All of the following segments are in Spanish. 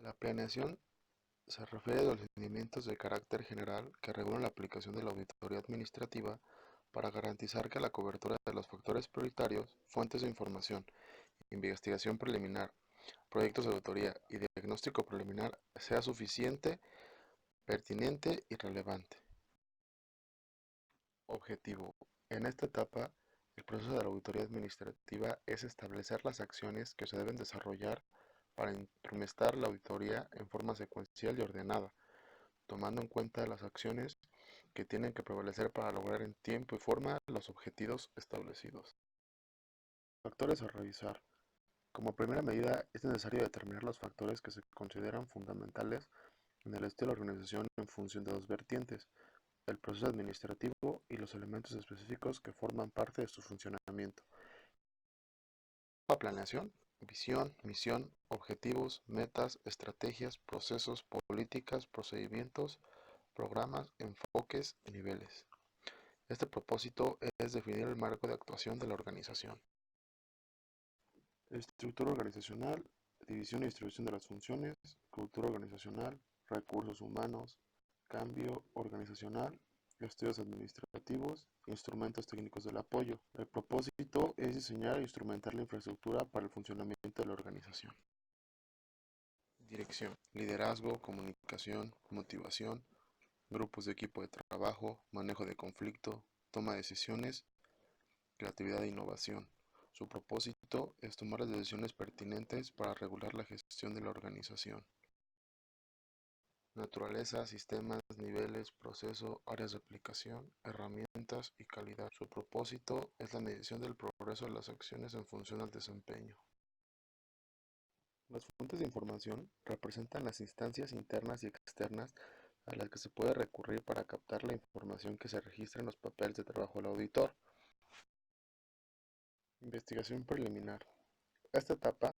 La planeación se refiere a los lineamientos de carácter general que regulan la aplicación de la auditoría administrativa para garantizar que la cobertura de los factores prioritarios, fuentes de información, investigación preliminar, proyectos de auditoría y diagnóstico preliminar sea suficiente, pertinente y relevante. Objetivo. En esta etapa, el proceso de la auditoría administrativa es establecer las acciones que se deben desarrollar para instrumentar la auditoría en forma secuencial y ordenada, tomando en cuenta las acciones que tienen que prevalecer para lograr en tiempo y forma los objetivos establecidos. Factores a revisar. Como primera medida, es necesario determinar los factores que se consideran fundamentales en el estilo de organización en función de dos vertientes: el proceso administrativo y los elementos específicos que forman parte de su funcionamiento. La planeación, visión, misión, objetivos, metas, estrategias, procesos, políticas, procedimientos, programas, enfoques y niveles. Este propósito es definir el marco de actuación de la organización. Estructura organizacional, división y distribución de las funciones, cultura organizacional, recursos humanos, cambio organizacional, estudios administrativos, instrumentos técnicos del apoyo. El propósito es diseñar e instrumentar la infraestructura para el funcionamiento de la organización. Dirección, liderazgo, comunicación, motivación, grupos de equipo de trabajo, manejo de conflicto, toma de decisiones, creatividad e innovación. Su propósito es tomar las decisiones pertinentes para regular la gestión de la organización. Naturaleza, sistemas, niveles, proceso, áreas de aplicación, herramientas y calidad. Su propósito es la medición del progreso de las acciones en función al desempeño. Las fuentes de información representan las instancias internas y externas a las que se puede recurrir para captar la información que se registra en los papeles de trabajo del auditor. Investigación preliminar. Esta etapa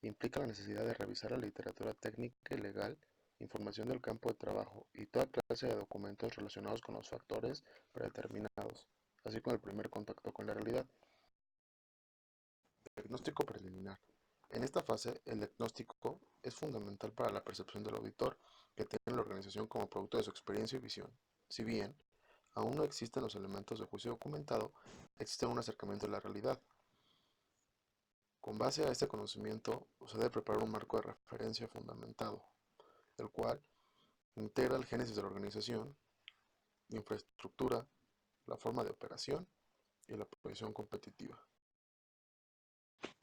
implica la necesidad de revisar la literatura técnica y legal, información del campo de trabajo y toda clase de documentos relacionados con los factores predeterminados, así como el primer contacto con la realidad. Diagnóstico preliminar. En esta fase, el diagnóstico es fundamental para la percepción del auditor, que tiene la organización como producto de su experiencia y visión. Si bien aún no existen los elementos de juicio documentado, existe un acercamiento a la realidad. Con base a este conocimiento, se debe preparar un marco de referencia fundamentado, el cual integra el génesis de la organización, infraestructura, la forma de operación y la posición competitiva.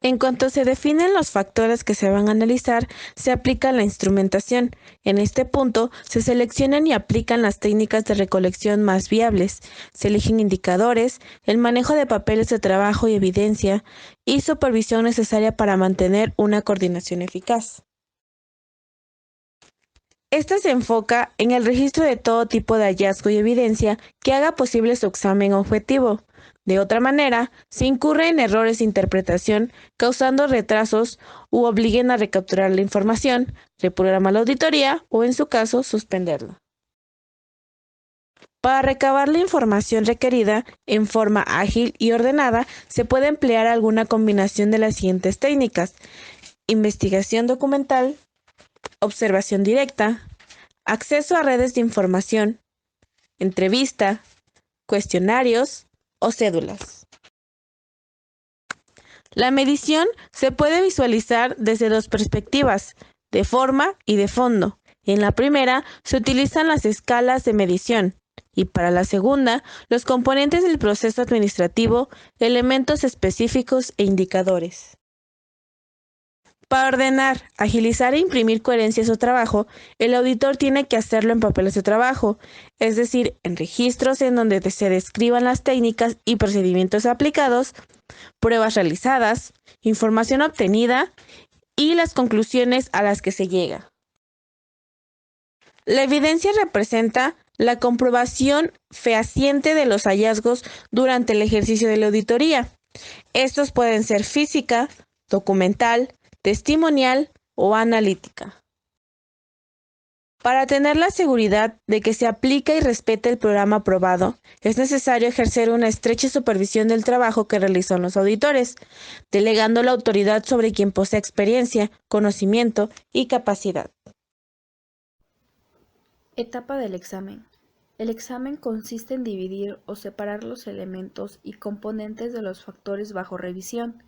En cuanto se definen los factores que se van a analizar, se aplica la instrumentación. En este punto, se seleccionan y aplican las técnicas de recolección más viables, se eligen indicadores, el manejo de papeles de trabajo y evidencia, y supervisión necesaria para mantener una coordinación eficaz. Esta se enfoca en el registro de todo tipo de hallazgo y evidencia que haga posible su examen objetivo. De otra manera, se incurre en errores de interpretación, causando retrasos u obliguen a recapturar la información, reprogramar la auditoría o, en su caso, suspenderla. Para recabar la información requerida en forma ágil y ordenada, se puede emplear alguna combinación de las siguientes técnicas: investigación documental, observación directa, acceso a redes de información, entrevista, cuestionarios o cédulas. La medición se puede visualizar desde dos perspectivas, de forma y de fondo. En la primera se utilizan las escalas de medición y para la segunda, los componentes del proceso administrativo, elementos específicos e indicadores. Para ordenar, agilizar e imprimir coherencia a su trabajo, el auditor tiene que hacerlo en papeles de trabajo, es decir, en registros en donde se describan las técnicas y procedimientos aplicados, pruebas realizadas, información obtenida y las conclusiones a las que se llega. La evidencia representa la comprobación fehaciente de los hallazgos durante el ejercicio de la auditoría. Estos pueden ser física, documental, testimonial o analítica. Para tener la seguridad de que se aplica y respete el programa aprobado, es necesario ejercer una estrecha supervisión del trabajo que realizan los auditores, delegando la autoridad sobre quien posee experiencia, conocimiento y capacidad. Etapa del examen. El examen consiste en dividir o separar los elementos y componentes de los factores bajo revisión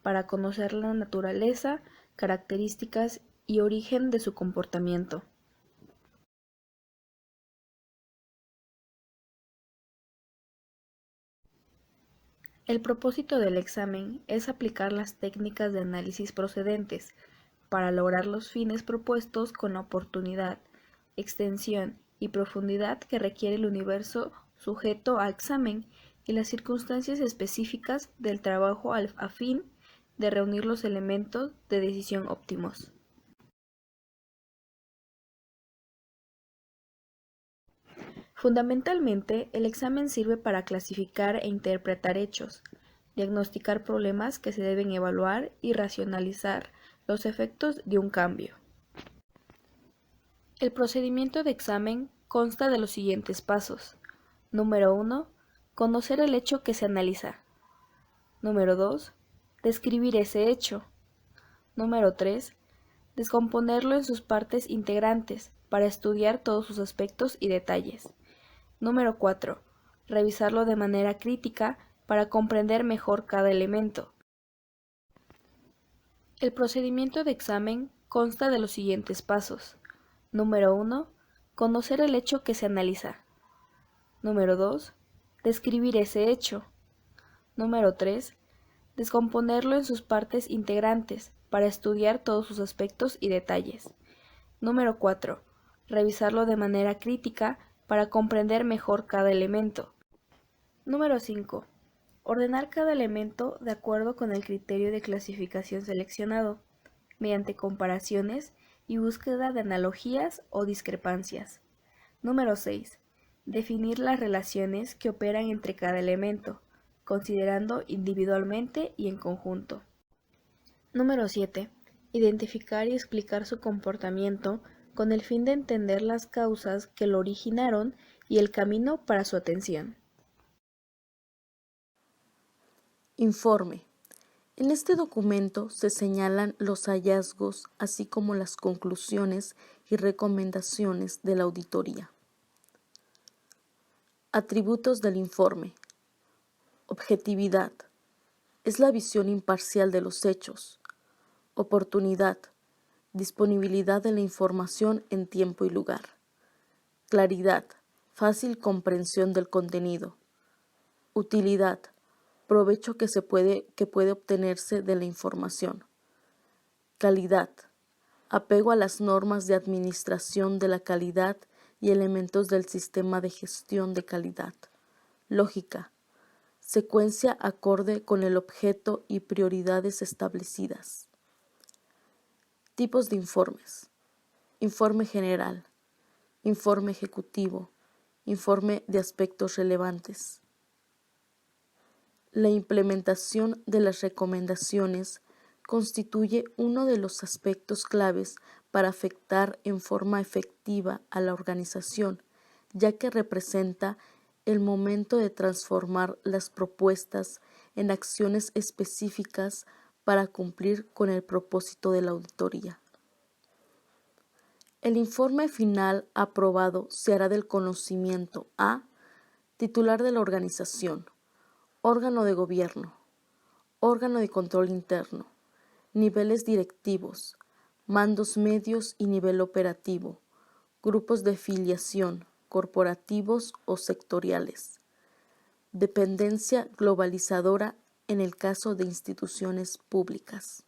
para conocer la naturaleza, características y origen de su comportamiento. El propósito del examen es aplicar las técnicas de análisis procedentes para lograr los fines propuestos con la oportunidad, extensión y profundidad que requiere el universo sujeto a examen y las circunstancias específicas del trabajo a fin de reunir los elementos de decisión óptimos. Fundamentalmente, el examen sirve para clasificar e interpretar hechos, diagnosticar problemas que se deben evaluar y racionalizar los efectos de un cambio. El procedimiento de examen consta de los siguientes pasos. Número 1. Conocer el hecho que se analiza. Número 2. Describir ese hecho. Número 3. Descomponerlo en sus partes integrantes para estudiar todos sus aspectos y detalles. Número 4. Revisarlo de manera crítica para comprender mejor cada elemento. El procedimiento de examen consta de los siguientes pasos. Número 1. Conocer el hecho que se analiza. Número 2. Describir ese hecho. Número 3. Descomponerlo en sus partes integrantes para estudiar todos sus aspectos y detalles. Número 4. Revisarlo de manera crítica para comprender mejor cada elemento. Número 5. Ordenar cada elemento de acuerdo con el criterio de clasificación seleccionado, mediante comparaciones y búsqueda de analogías o discrepancias. Número 6. Definir las relaciones que operan entre cada elemento, considerando individualmente y en conjunto. Número 7. Identificar y explicar su comportamiento con el fin de entender las causas que lo originaron y el camino para su atención. Informe. En este documento se señalan los hallazgos, así como las conclusiones y recomendaciones de la auditoría. Atributos del informe. Objetividad. Es la visión imparcial de los hechos. Oportunidad. Disponibilidad de la información en tiempo y lugar. Claridad. Fácil comprensión del contenido. Utilidad. Provecho que puede obtenerse de la información. Calidad. Apego a las normas de administración de la calidad y elementos del sistema de gestión de calidad. Lógica. Secuencia acorde con el objeto y prioridades establecidas. Tipos de informes. Informe general. Informe ejecutivo. Informe de aspectos relevantes. La implementación de las recomendaciones constituye uno de los aspectos claves para afectar en forma efectiva a la organización, ya que representa el momento de transformar las propuestas en acciones específicas para cumplir con el propósito de la auditoría. El informe final aprobado se hará del conocimiento a titular de la organización, órgano de gobierno, órgano de control interno, niveles directivos, mandos medios y nivel operativo, grupos de filiación, corporativos o sectoriales, dependencia globalizadora en el caso de instituciones públicas.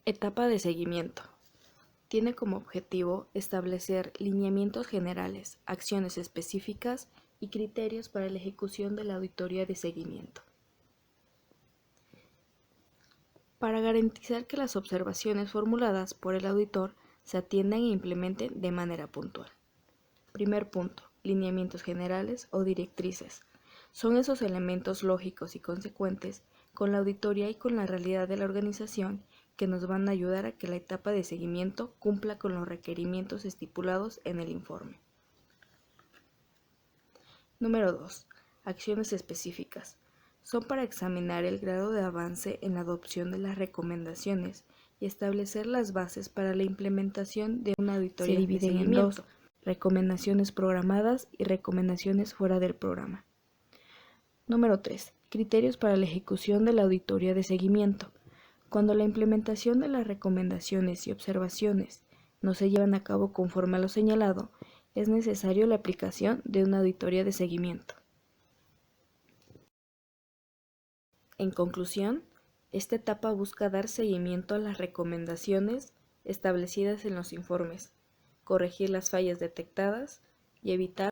Etapa de seguimiento. Tiene como objetivo establecer lineamientos generales, acciones específicas y criterios para la ejecución de la auditoría de seguimiento. Para garantizar que las observaciones formuladas por el auditor se atiendan e implementen de manera puntual. Primer punto, lineamientos generales o directrices. Son esos elementos lógicos y consecuentes con la auditoría y con la realidad de la organización que nos van a ayudar a que la etapa de seguimiento cumpla con los requerimientos estipulados en el informe. Número 2. Acciones específicas. Son para examinar el grado de avance en la adopción de las recomendaciones y establecer las bases para la implementación de una auditoría de seguimiento. Se dividen en dos: recomendaciones programadas y recomendaciones fuera del programa. Número 3. Criterios para la ejecución de la auditoría de seguimiento. Cuando la implementación de las recomendaciones y observaciones no se llevan a cabo conforme a lo señalado, es necesario la aplicación de una auditoría de seguimiento. En conclusión, esta etapa busca dar seguimiento a las recomendaciones establecidas en los informes, corregir las fallas detectadas y evitar